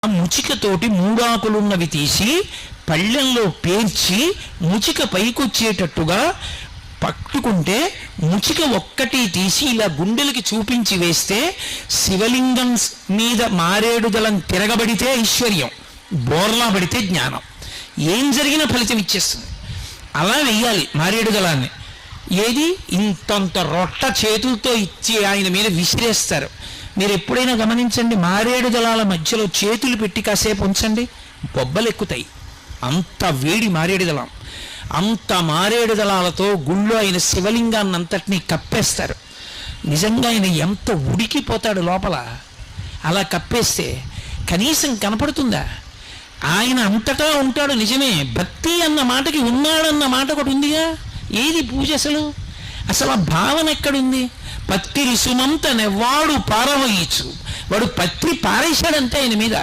ముచికతోటి మూడాకులున్నవి తీసి పళ్ళెంలో పేర్చి ముచిక పైకొచ్చేటట్టుగా పట్టుకుంటే ముచిక ఒక్కటి తీసి ఇలా గుండెలకి చూపించి వేస్తే శివలింగం మీద మారేడు దళం తిరగబడితే ఐశ్వర్యం, బోర్లా పడితే జ్ఞానం. ఏం జరిగినా ఫలితం ఇచ్చేస్తుంది. అలా వెయ్యాలి మారేడు దళాన్ని. ఏది ఇంతంత రొట్ట చేతులతో ఇచ్చి ఆయన మీద విసిరేస్తారు. మీరు ఎప్పుడైనా గమనించండి, మారేడు దళాల మధ్యలో చేతులు పెట్టి కాసేపు ఉంచండి, బొబ్బలు ఎక్కుతాయి. అంత వేడి మారేడు దళం. అంత మారేడు దళాలతో గుళ్ళో ఆయన శివలింగాన్ని అంతటినీ కప్పేస్తారు. నిజంగా ఆయన ఎంత ఉడికిపోతాడు లోపల. అలా కప్పేస్తే కనీసం కనపడుతుందా? ఆయన అంతటా ఉంటాడు నిజమే. భక్తి అన్న మాటకి ఉన్నాడన్న మాట ఒకటి ఉందిగా. ఏది పూజ అసలు? అసలు ఆ భావన ఎక్కడుంది? పత్తిరి సుమంత నెవ్వాడు పారవయించు. వాడు పత్రి పారేశాడంటే ఆయన మీద.